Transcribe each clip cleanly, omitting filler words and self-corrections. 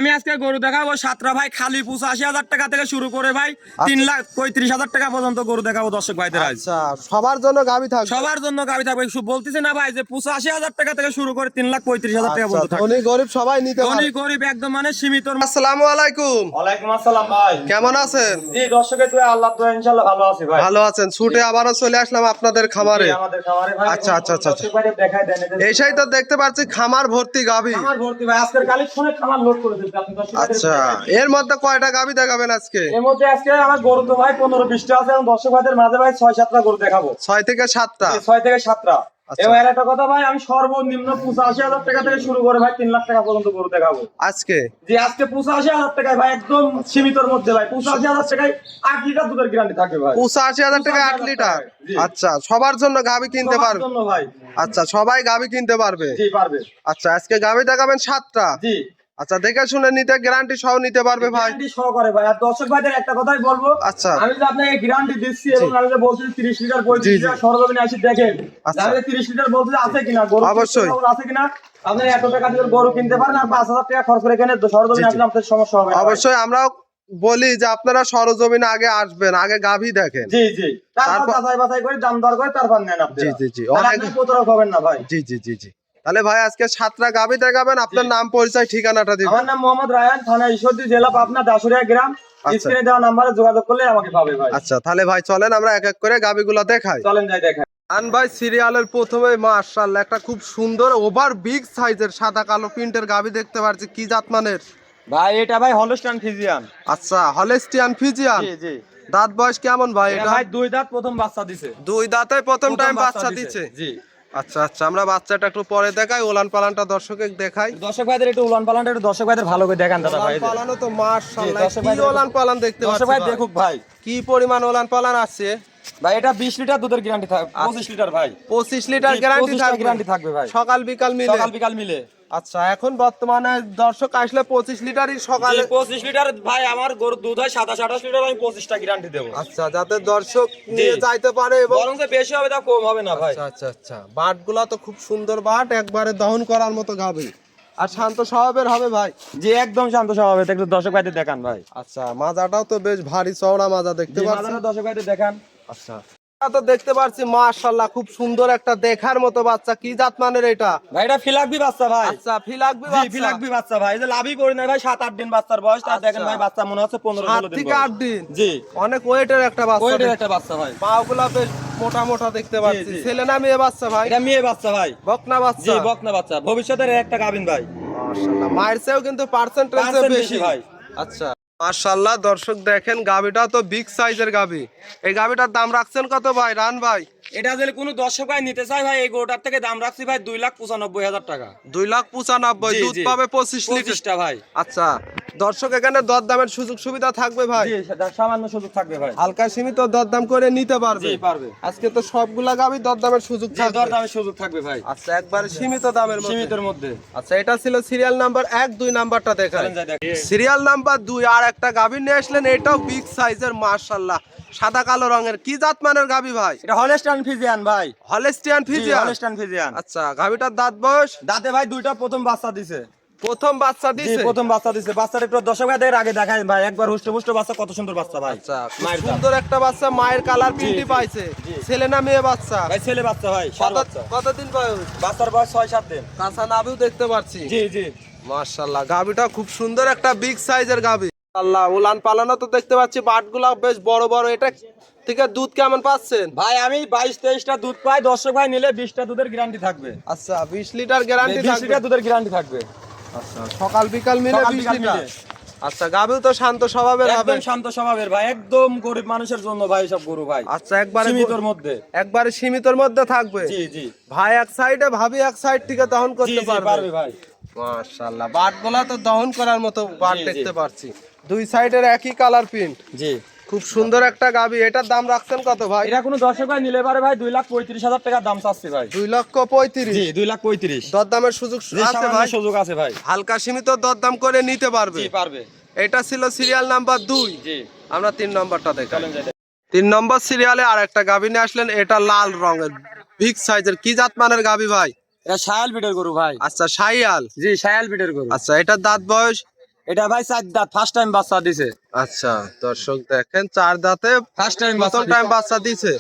আমি আজকে গরু দেখাবো সাতটা ভাই খালি 85,000 টাকা থেকে শুরু করে ভাই 3,35,000 টাকা পর্যন্ত গরু দেখাবো দর্শক ভাইদের। আচ্ছা সবার জন্য গাবি থাকবে, সবার জন্য গাবি থাকবে। বলতেছে না ভাই যে 85,000 টাকা থেকে শুরু করে 3,35,000 টাকা পর্যন্ত থাকবে। ধনী গরিব সবাই নিতে পারে। ধনী গরিব একদম মানে সীমিত। আসসালামু আলাইকুম। ওয়ালাইকুম আসসালাম ভাই, কেমন আছেন? জি দর্শকের দোয়া আল্লাহর দোয়া ইনশাআল্লাহ ভালো আছি ভাই। ভালো আছেন? ছুটে আবারও চলে আসলাম আপনাদের খামারে। জি, আমাদের খামারে ভাই। আচ্ছা আচ্ছা আচ্ছা দর্শক ভাইদের দেখাই দেন এইটাই তো দেখতে পাচ্ছি খামার ভর্তি গাবি। খামার ভর্তি ভাই, আজকের কালেকশনে খামার লোড করে দিতে আপনি দর্শক ভাইদের আচ্ছা এর মধ্যে কয়টা গাবি দেখাবেন আজকে? এর মধ্যে আজকে আমার গরু তো ভাই 15-20টা আছে এবং দর্শক ভাইদের মাঝে ভাই 6-7টা গরু দেখাবো। 6 থেকে 7টা। 6 থেকে 7টা। আচ্ছা। এবার একটা কথা ভাই, আমি সর্বনিম্ন 85,000 টাকা থেকে শুরু করে ভাই 3 লাখ টাকা পর্যন্ত গরু দেখাবো আজকে জি। আজকে 85,000 টাকায় ভাই একদম সীমিতর মধ্যে ভাই 85,000 টাকায় 8 লিটার দুধের গ্যারান্টি থাকে ভাই। 85,000 টাকা 8 লিটার। জি। আচ্ছা সবার জন্য গাবি কিনতে সবার পারবে? জন্য ভাই। আচ্ছা সবাই গাবি কিনতে পারবে? জি পারবে। আচ্ছা আজকে গাবি দেখাবেন 7টা। জি। আচ্ছা দেখে শুনে নিতে, গ্যারান্টি সহ নিতে পারবে ভাই? গ্যারান্টি সহকারে ভাই। আর দর্শক ভাইদের একটা কথাই বলবো, আচ্ছা। আমি যে আপনাকে গ্যারান্টি দিচ্ছি এবং আমি যে বলছি 30 লিটার 35 লিটার সরজমিনে আসি দেখেন, আচ্ছা। আমি যে 30 লিটার বলছি আছে কিনা, গরু অবশ্যই। আছে কিনা। আপনি এত টাকা দিয়ে গরু কিনতে পারেন আর 5,000 টাকা খরচ করে কেন সরজমিনে আসলে আপনাদের সমস্যা হবে না ভাই। অবশ্যই আমরাও বলি যে আপনারা সরজমিনে আগে আসবেন, আগে গাভী দেখেন। জি জি, তারপর যাচাই বাছাই করে দাম দর করে তারপর নেন আপনি। জি জি জি, অনেক প্রতারক হবেন না ভাই। জি জি জি জি। তাহলে ভাই আজকে 7টা গাভী দেখাবেন, আপনার নাম পরিচয় ঠিকানাটা দিবেন। আমার নাম মোহাম্মদ রায়হান, থানা ঈশ্বরদী, জেলা পাবনা, দাসুরিয়া গ্রাম। আচ্ছা। স্ক্রিনে দেওয়া নম্বরে যোগাযোগ করলে আমাকে পাবে ভাই। আচ্ছা তাহলে ভাই চলেন আমরা এক এক করে গাভীগুলো দেখাই। চলেন যাই দেখাই। আন ভাই সিরিয়ালের প্রথমে মাশাআল্লাহ একটা খুব সুন্দর ওভার বিগ সাইজের সাদা কালো প্রিন্টের গাভী দেখতে পাচ্ছি। কি জাতমানের ভাই? এটা ভাই হলস্টাইন ফ্রিজিয়ান। আচ্ছা হলেস্টিয়ান ফিজিয়ান। জি জি। দাঁত বয়স কেমন ভাই এটা এটা? ভাই 2 দাঁত প্রথম বাচ্চা দিছে। 2 দাঁতে প্রথম টাইম বাচ্চা দিচ্ছে। জি। আচ্ছা আচ্ছা আমরা বাচ্চাটা একটু পরে দেখাই, ওলান পালানটা দর্শকে দেখাই। দর্শক ভাইদের একটু উলান পালানটা একটু দর্শক ভাইদের ভালো করে দেখান দাদা ভাই। ওলান পালানো তো মাশাআল্লাহ জি, দর্শক কি ভাইদের ওলান পালান দেখতে দর্শক পাচ্ছি ভাই ভাই। দেখুক ভাই। কি পরিমাণ ওলান পালান আছে ভাই এটা 20 লিটার দুধের গ্যারান্টি থাকবে। 25 লিটার ভাই। 25 লিটার জি, গ্যারান্টি 25 টা গ্যারান্টি থাকবে ভাই। সকাল বিকাল মিলে? সকাল বিকাল মিলে। আচ্ছা এখন বর্তমানে দর্শক আসলে 25 লিটারই সকালে। জি 25 লিটার ভাই, আমার গরুর দুধ হয় 27-28 লিটার, আমি 25টা গ্যারান্টি দেব। আচ্ছা যাতে দর্শক নিয়ে যাইতে পারে এবং বরং যে বেশি হবে তা কম হবে না ভাই। আচ্ছা আচ্ছা আচ্ছা বাটগুলা তো খুব সুন্দর বাট, একবারে দহন করার মতো গাবে আর শান্ত স্বভাবের হবে ভাই। জি একদম শান্ত স্বভাবের, একটু দর্শক ভাইদের দেখান ভাই। আচ্ছা মাজাটাও তো বেশ ভারী চওড়া মাজা দেখতে জি, পাচ্ছি। মাথাটা দর্শক ভাইদের দেখান। আচ্ছা তো দেখতে পাচ্ছি মাশাআল্লাহ খুব সুন্দর একটা দেখার মতো বাচ্চা। কি জাত মানের এটা? ভাই এটা ফিলাকবি বাচ্চা ভাই। আচ্ছা ফিলাকবি জি বাচ্চা। ফিলাকবি বাচ্চা ভাই, যে লাভই পড়ে নাই ভাই। 7-8 দিন বাচ্চার বয়স, তার দেখেন ভাই বাচ্চা মনে হচ্ছে 15-16 দিন থেকে বয়স। 8 দিন। জি অনেক ওয়েটের একটা বাচ্চা। ওইটার একটা বাচ্চা ভাই। পাগুলা বেশ মোটা মোটা দেখতে পাচ্ছি। জি। ছেলে না মেয়ে বাচ্চা ভাই? এটা মেয়ে বাচ্চা ভাই। বকনা জি বাচ্চা। বকনা বাচ্চা, ভবিষ্যতের একটা গাবিন ভাই। মাশাআল্লাহ মায়ের চেয়েও কিন্তু পার্সেন্টেজ Percent বেশি বেশি ভাই। আচ্ছা মাশাআল্লাহ দর্শক দেখেন গাবিটা তো বিগ সাইজের গাবি। এই গাবিটার দাম রাখছেন কত ভাই রান ভাই? এটা যদি কোনো দর্শক ভাই নিতে চায় ভাই, এই গরুটার থেকে দাম রাখছি ভাই 2,95,000 টাকা। 2,95,000। জি, দুধ জি। পাবে 25 লিটার। 25টা ভাই। আচ্ছা দর্শক এখানে দরদামের সুযোগ সুবিধা থাকবে ভাই? জি সামান্য সুযোগ থাকবে ভাই। হালকা সীমিত দরদাম করে নিতে পারবে? জি পারবে। আজকে তো সবগুলা গাবি দরদামের সুযোগ জি থাকবে। দরদামের সুযোগ থাকবে ভাই। আচ্ছা একবারে সীমিত দামের মধ্যে। সীমিতের মধ্যে। আচ্ছা এটা ছিল সিরিয়াল নাম্বার 1, 2 নাম্বারটা দেখাই। চলেন যাই দেখি। সিরিয়াল নাম্বার 2 আর একটা গাভী নিয়ে আসলেন, এটাও বিগ সাইজের মাশাআল্লাহ সাদা কালো রঙের। কি জাত মানের গাভী ভাই? এটা হলস্টাইন ফ্রিজিয়ান ভাই। হলেস্টিয়ান জি ফিজিয়ান। Holstein Friesian. আচ্ছা গাভীটার দাঁত বয়স? দাঁতে ভাই 2টা প্রথম বাচ্চা দিছে। প্রথম বাচ্চা জি দিছে? প্রথম বাচ্চা দিছে। বাচ্চাটা একটু দর্শক ভাইদের আগে দেখাই ভাই, একবার হুষ্ট বাচ্চা, কত সুন্দর বাচ্চা ভাই। আচ্ছা খুব মায়ের দাঁত। সুন্দর একটা বাচ্চা, মায়ের কালার প্রিন্টই জি, পাইছে। জি। ছেলে না মেয়ে বাচ্চা? ভাই ছেলে বাচ্চা ভাই, ষাঁড় বাচ্চা। কতদিন বয়স? বাচ্চার বয়স 6-7 দিন। কাঁচা নাভিও দেখতে পাচ্ছি। জি জি। মাশাআল্লাহ গাভীটা খুব সুন্দর একটা বিগ সাইজের গাভী। আল্লাহ উলান পালানো তো দেখতে পাচ্ছি, বাটগুলা বেশ বড় বড়। এটা থেকে দুধ কেমন পাচ্ছেন ভাই আমি 22-23টা দুধ পাই, দর্শক ভাই নিলে 20টা দুধের গ্যারান্টি থাকবে। আচ্ছা 20 লিটার গ্যারান্টি 20 থাকবে? লিটার দুধের গ্যারান্টি থাকবে। আচ্ছা সকাল বিকাল মিলে সকাল 20 বিকাল লিটার। মিলে। আচ্ছা গাভীও তো শান্ত স্বভাবের হবে? একদম শান্ত স্বভাবের ভাই, একদম গরিব মানুষের জন্য ভাই সব গরু ভাই। আচ্ছা একবারে সীমিতর মধ্যে। একবারে সীমিতর মধ্যে থাকবে? জি জি। ভাই এক সাইডে ভাবি এক সাইড থেকে দহন জি করতে জি পারবে? পারবে ভাই। মাশাআল্লাহ বাটগুলা তো দহন করার মতো বাট জি, জি। দেখতে পাচ্ছি। দুই সাইডের একই কালার প্রিন্ট। জি। খুব সুন্দর একটা গাভী। এটার দাম রাখছেন কত ভাই? এটা কোনো দর্শক ভাই নিলে পারে ভাই 2,35,000 টাকা দাম চাচ্ছি ভাই। 2,35,000। জি 2,35,000। দরদামের সুযোগ জি আছে সামান্য ভাই? সুযোগ আছে ভাই। হালকা সীমিত দরদাম করে নিতে পারবে? জি পারবে। এটা ছিল সিরিয়াল নাম্বার 2। জি। আমরা 3 নম্বরটা দেখাই। চলেন যাই দেখি। 3 নম্বর সিরিয়ালে আর একটা গাভী নিয়ে আসলেন, এটা লাল রঙের বিগ সাইজের। কি জাত মানের গাভী ভাই? এটা শায়াল বিটের গরু ভাই। আচ্ছা শাইয়াল। জি শায়াল বিটের গরু। আচ্ছা এটার দাঁত বয়স? এটা ভাই 4 দাঁত ফার্স্ট টাইম বাচ্চা দিছে। আচ্ছা দর্শক দেখেন 4 দাঁতে ফার্স্ট টাইম প্রথম টাইম বাচ্চা দিছে।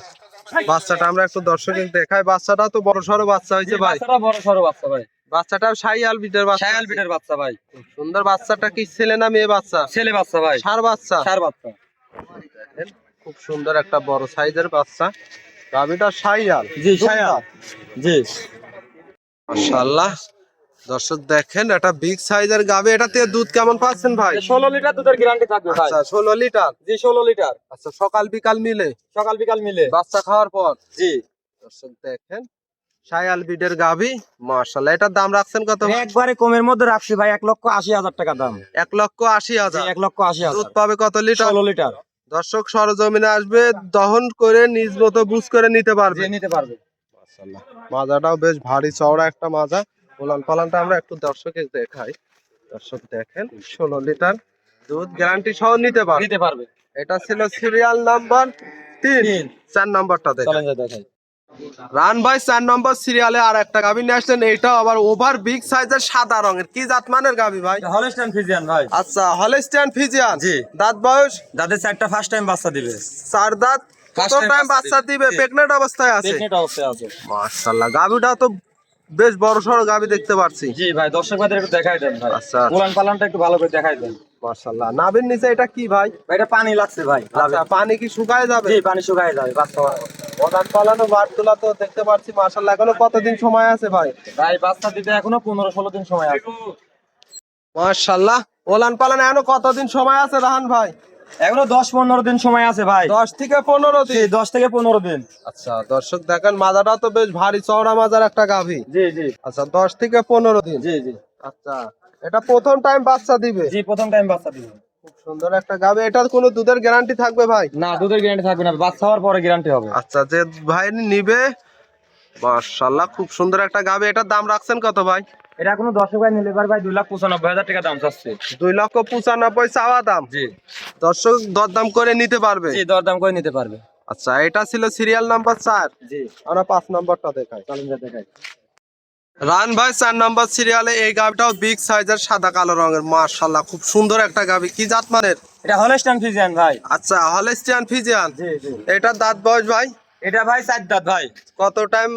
বাচ্চাটা আমরা একটু দর্শকের দেখাই, বাচ্চাটা তো বড় সড়ো বাচ্চা হয়েছে ভাই। বাচ্চাটা বড় সরো বাচ্চা ভাই। বাচ্চাটা শাইয়াল বিটের বাচ্চা। শায়াল বিটের বাচ্চা ভাই। খুব সুন্দর। বাচ্চাটা কি ছেলে না মেয়ে বাচ্চা? ছেলে বাচ্চা ভাই। ষাঁড় বাচ্চা। ষাঁড় বাচ্চা। দেখেন খুব সুন্দর একটা বড় সাইজের বাচ্চা। গাভীটা শাইয়াল। জি শায়াল। জি মাশাআল্লাহ দর্শক দেখেন এটা বিগ সাইজের গাভী। এটা থেকে দুধ কেমন পাচ্ছেন ভাই? 16 লিটার দুধের গ্যারান্টি থাকবে ভাই। আচ্ছা 16 লিটার। জি 16 লিটার। আচ্ছা সকাল বিকাল মিলে? সকাল বিকাল মিলে। বাচ্চা খাওয়ার পর? জি। দর্শক দেখেন শায়াল বিটের গাভী। মাশাআল্লাহ এটার দাম রাখছেন কত? একবারে কমের মধ্যে রাখছি ভাই, 1,80,000 টাকা দাম। 1,80,000। 1,80,000 দুধ পাবে কত লিটার? 16 লিটার। দর্শক সরজমিনে আসবে, দহন করে নিজ মতো বুঝ করে নিতে পারবে। যে নিতে পারবে। মাশাআল্লাহ মাজাটাও বেশ ভারী চওড়া একটা মাজা। ওলান পালানটা আমরা একটু দর্শকের দেখাই। দর্শক দেখেন 16 লিটার দুধ গ্যারান্টি সহ নিতে পারবে। নিতে পারবে। এটা ছিল সিরিয়াল নাম্বার 3। 4 নাম্বারটা দেখেন। চলেন যা দেখাই। রান ভাই 4 নম্বর সিরিয়ালে আর একটা গাভী নিয়ে আসছেন। এইটাও আবার ওভার বিগ সাইজের সাদা রঙের। কি জাতমানের গাভী ভাই? হলস্টাইন ফ্রিজিয়ান ভাই। আচ্ছা হলস্টিয়ান ফ্রিজিয়ান। জি। দাঁত বয়স? যাদের 4টা ফার্স্ট টাইম বাচ্চা দিবে। 4 দাঁত। First কত time টাইম বাচ্চা বাচ্চা দিবে? দিবে? প্রেগনেন্ট অবস্থায় আছে। প্রেগনেন্ট অবস্থায় আছে। মাশাআল্লাহ গাভীটা তো বেশ বড় সড়ো গাভী দেখতে পাচ্ছি। জি ভাই, দর্শক ভাইদের একটু দেখাই দেন ভাই। আচ্ছা। উলান পালানটা একটু ভালো করে দেখাই দেন। মাশাআল্লাহ নাভির নিচে এটা কি ভাই? ভাই এটা পানি লাগছে ভাই। আচ্ছা পানি কি শুকায় যাবে? জি পানি শুকায় যাবে বাচ্চা। ওলান পালানো বারগুলা তো দেখতে পাচ্ছি মাশাআল্লাহ। এখনো কতদিন সময় আছে ভাই? ভাই বাচ্চা দিতে এখনো 15-16 দিন সময় আছে। মাশাআল্লাহ ওলান পালানো এখনো কতদিন সময় আছে রাহান ভাই? এখনো 10-15 দিন সময় আছে ভাই। 10 থেকে 15 জি দিন। 10 থেকে 15 দিন। আচ্ছা দর্শক দেখেন মাজাটা তো বেশ ভারী চওড়া মাজার একটা গাভী। জি জি আচ্ছা 10 থেকে 15 দিন। জি জি আচ্ছা এটা প্রথম টাইম বাচ্চা দিবে। জি প্রথম টাইম বাচ্চা দিবে। খুব সুন্দর একটা গাভী। এটার কোনো দুধের গ্যারান্টি থাকবে ভাই? না দুধের গ্যারান্টি থাকবে না, বাচ্চা হওয়ার পরে গ্যারান্টি হবে। আচ্ছা যে ভাই নিবে মাশাআল্লাহ খুব সুন্দর একটা গাভী। এটার দাম রাখছেন কত ভাই? এটা কোনো দর্শক ভাই নিলে পারে ভাই 2,95,000 টাকা দাম চাচ্ছে। 2,95,000 চাওয়া দাম। জি দর্শক দরদাম করে নিতে পারবে। জি দরদাম করে নিতে পারবে। আচ্ছা এটা ছিল সিরিয়াল নাম্বার 4। জি আমরা 5 নাম্বারটা দেখাই। চলেন যা দেখাই। রান ভাই 4 নাম্বার সিরিয়ালে এই গাভীটাও বিগ সাইজের সাদা কালো রঙের। মাশাআল্লাহ খুব সুন্দর একটা গাভী। কি জাতমানের? এটা হলস্টাইন ফ্রিজিয়ান ভাই। আচ্ছা হলস্টিয়ান ফ্রিজিয়ান। জি জি এটার দাঁত বয়স ভাই? এটা ভাই 4 দাঁত ভাই। কত টাইম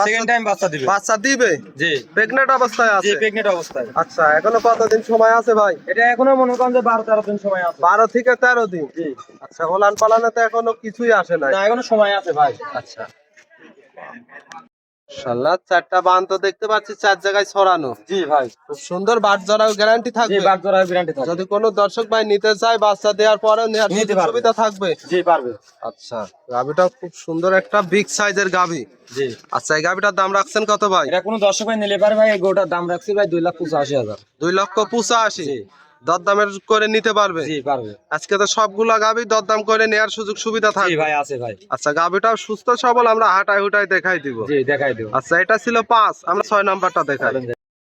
সেকেন্ড টাইম বাচ্চা দিবে। বাচ্চা দিবে? জি প্রেগনেন্ট অবস্থায় জি আছে। প্রেগনেন্ট অবস্থায়। আচ্ছা এখনো কতদিন সময় আছে ভাই? এটা এখনো মনে করেন যে 12-13 দিন সময় আছে। 12 থেকে 13 দিন। জি আচ্ছা ওলান পালানে তো এখনো কিছুই আসে নাই। না এখনো সময় আছে ভাই। আচ্ছা মাশাআল্লাহ 4টা বান তো দেখতে পাচ্ছি 4 জায়গায় ছড়ানো। জি ভাই। খুব সুন্দর বাট জরাও গ্যারান্টি জি থাকবে। বাগ জোড়ার গ্যারান্টি থাকবে। যদি কোনো দর্শক ভাই নিতে চায় বাচ্চা দেওয়ার পরে নেওয়ার নিতে পারবে। সুবিধা থাকবে। জি পারবে। আচ্ছা গাভীটা খুব সুন্দর একটা বিগ সাইজের গাভী। জি আচ্ছা এই গাভীটার দাম রাখছেন কত ভাই? এটা কোনো দর্শক ভাই নিলে পারে ভাই, এই গরুটার দাম রাখছি ভাই 2,85,000। 2,85,000। জি দরদামের করে নিতে পারবে। জি পারবে। আজকে তো সবগুলা গাভী দরদাম করে নেওয়ার সুযোগ সুবিধা জি থাকবে। ভাই আছে ভাই। আচ্ছা গাভীটাও সুস্থ সবল, আমরা হাঁটাই হুটাই দেখাই দিব। জি দেখাই দেব। আচ্ছা এটা ছিল 5। আমরা 6 নাম্বারটা দেখাই।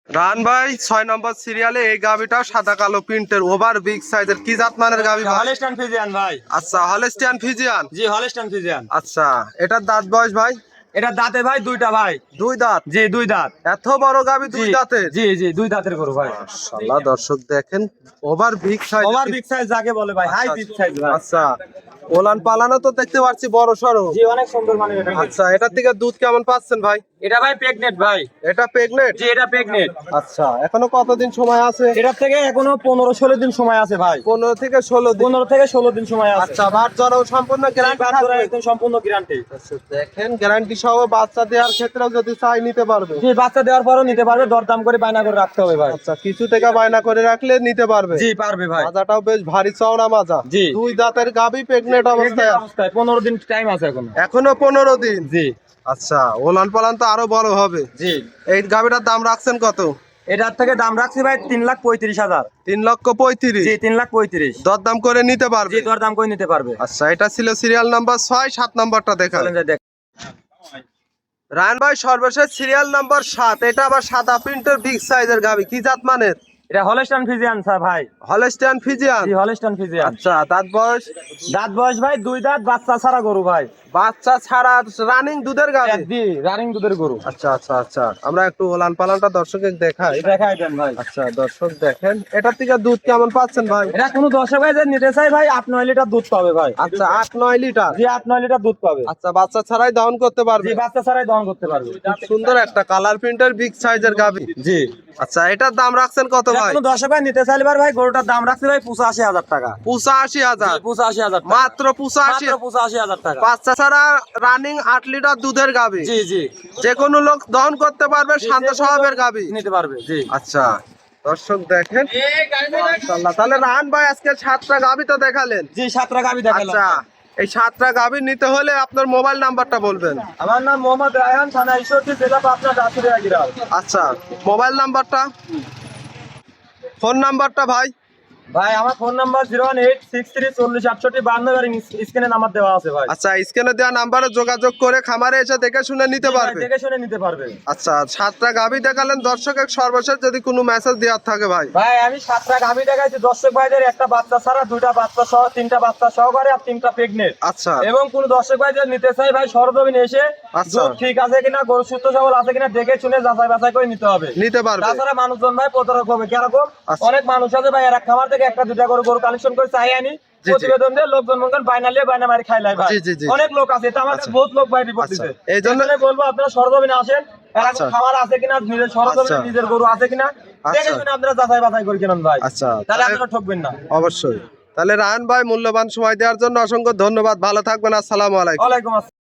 রান ভাই 6 নম্বর সিরিয়ালে এই গাভীটাও সাদা কালো প্রিন্টের ওভার বিগ সাইজের। কি জাতমানের গাভী ভাই? হলস্টাইন ফ্রিজিয়ান ভাই। আচ্ছা হলস্টিয়ান ফিজিয়ান। জি হলস্টাইন ফ্রিজিয়ান। আচ্ছা এটার দাঁত বয়স ভাই? এটা দাঁতে ভাই 2টা ভাই। 2 দাঁত। জি 2 দাঁত। এত বড় গাভী 2 জি, দাঁতের? জি জি 2 দাঁতের গরু ভাই। মাশাআল্লাহ দর্শক দেখেন over big size. Over big size যাকে বলে ভাই, হাই বিগ সাইজ ভাই। আচ্ছা ওলান পালানো তো দেখতে পাচ্ছি বড় সরো। জি অনেক সুন্দর মানে এটা। আচ্ছা এটার থেকে দুধ কেমন পাচ্ছেন ভাই? এটা ভাই প্রেগনেন্ট ভাই। এটা প্রেগনেন্ট? জি এটা প্রেগনেন্ট। আচ্ছা এখনো কতদিন সময় আছে? এটার থেকে এখনো 15-16 দিন সময় আছে ভাই। 15 থেকে 16 দিন। 15 থেকে 16 দিন সময় আছে। আচ্ছা বাট জরাও সম্পূর্ণ গ্যারান্টি বাদ থাকবে। করে একদম সম্পূর্ণ গ্যারান্টি। আচ্ছা, দেখেন গ্যারান্টি সহ বাচ্চা দেওয়ার ক্ষেত্রেও যদি চাই নিতে পারবে। জি বাচ্চা দেওয়ার পরও নিতে পারবে, দরদাম করে বায়না করে রাখতে হবে ভাই। আচ্ছা কিছু টাকা বায়না করে রাখলে নিতে পারবে। জি পারবে ভাই। মাজাটাও বেশ ভারী চওড়া মাজা। জি। 2 দাঁতের গাভী প্রেগনেন্ট অবস্থায় আছে। অবস্থায় 15 দিন টাইম আছে এখনো। এখনো 15 দিন। জি আচ্ছা ওলান পালান তো আরো বড় হবে। জি এই গাভীটার দাম রাখছেন কত? এটার থেকে দাম রাখছি ভাই 3,35,000। 3,35,000। জি 3,35,000। দরদাম করে নিতে জি পারবে। দরদাম করে নিতে পারবে। আচ্ছা এটা ছিল সিরিয়াল নাম্বার 6। 7 নাম্বারটা দেখা। চলেন যাই দেখ। রায়ন ভাই সর্বশেষ সিরিয়াল নাম্বার 7। এটা আবার সাদা প্রিন্টের বিগ সাইজের গাভী। কি জাতমানের? এটা হলস্টাইন ফ্রিজিয়ান স্যার ভাই। Holstein Friesian. জি হলস্টাইন ফ্রিজিয়ান। আচ্ছা দাঁত বয়স? দাঁত বয়স ভাই 2 দাঁত, বাচ্চা ছাড়া গরু ভাই। বাচ্চা ছাড়া রানিং দুধের গাভী। জি রানিং দুধের গরু। আচ্ছা আচ্ছা আচ্ছা, আমরা একটু ওলান পালানটা দর্শকের দেখাই। দেখাই দেন ভাই। আচ্ছা দর্শক দেখেন, এটার থেকে দুধ কেমন পাচ্ছেন ভাই? এটা কোনো দর্শক ভাই যে নিতে চাই ভাই 8-9 লিটার দুধ পাবে ভাই। আচ্ছা 8-9 লিটার। জি 8-9 লিটার দুধ পাবে। আচ্ছা বাচ্চা ছাড়াই দহন করতে পারবে। জি বাচ্চা ছাড়াই দহন করতে পারবে। খুব সুন্দর একটা কালার প্রিন্টের বিগ সাইজের গাভী। জি আচ্ছা এটার দাম রাখছেন কত এটা ভাই? কোনো দর্শক ভাই নিতে চাইলে ভাই গরুটার দাম রাখছে ভাই 85,000 টাকা। 85,000। 85,000 টাকা। মাত্র 85। মাত্র 85,000 টাকা। বাচ্চা ছাড়া রানিং 8 লিটার দুধের গাভী। জি জি যে কোনো লোক দহন করতে পারবে, শান্ত স্বভাবের গাভী। নিতে পারবে। জি আচ্ছা দর্শক দেখেন মাশাআল্লাহ। তাহলে রাহান ভাই আজকে 7টা গাভী তো দেখালেন। জি 7 টাকা আমি দেখালাম। আচ্ছা এই 7টা গাভী নিতে হলে আপনার মোবাইল নাম্বারটা বলবেন। আমার নাম মোহাম্মদ রায়হান, থানা ঈশ্বরদী, জেলা পাবনা, রাজশাহী আগিরাল। আচ্ছা মোবাইল নাম্বারটা, ফোন নাম্বারটা ভাই? ভাই আমার ফোন নাম্বার 01863406852 আর স্ক্রিনে নাম্বার দেওয়া আছে ভাই। আচ্ছা স্ক্রিনে দেওয়া নাম্বারে যোগাযোগ করে খামারে এসে দেখে শুনে নিতে পারবে। দেখে শুনে নিতে পারবে। আচ্ছা 7টা গাভী দেখালেন, দর্শকের সর্বশেষ যদি কোনো মেসেজ দেওয়ার থাকে ভাই? ভাই আমি 7 টাকা আমি দেখাইছি দর্শক ভাইদের, একটা বাচ্চা ছাড়া, 2টা বাচ্চা সহ, 3টা বাচ্চা সহকারে আর 3টা প্রেগনেন্ট। আচ্ছা এবং কোন দর্শক ভাইদের নিতে চাই ভাই সরজমিনে এসে আচ্ছা। দুধ ঠিক আছে কিনা, গরু সুস্থ সবল আছে কিনা দেখে শুনে যাচাই বাছাই করে নিতে হবে। নিতে পারবে। তাছাড়া মানুষজন ভাই প্রতারক হবে। কিরকম? আচ্ছা। অনেক মানুষ আছে ভাই এরা খামার থেকে একটা দুটা করে গরু কালেকশন করে চাই আনি, জি। প্রতিবেদন দিয়ে লোকজন মনে করেন বায়না লিয়ে বায়না মারি খাই লাই ভাই। জি, জি, জি। অনেক লোক আছে, এটা আমাদের আচ্ছা। বহুত লোক ভাই রিপোর্ট আচ্ছা। দিতে। এই জন্য বলবো আপনারা সরজমিনে আসেন, এরকম আচ্ছা। খামার আছে কিনা, নিজের সরজমিনে আচ্ছা। নিজের গরু আছে কিনা দেখে আচ্ছা। শুনে আপনারা যাচাই বাছাই করে কিনুন ভাই। আচ্ছা তাহলে আপনারা ঠকবেন না। অবশ্যই। তাহলে রাহান ভাই মূল্যবান সময় দেওয়ার জন্য অসংখ্য ধন্যবাদ। ভালো থাকবেন। আসসালামু আলাইকুম। ওয়ালাইকুম আসসালাম।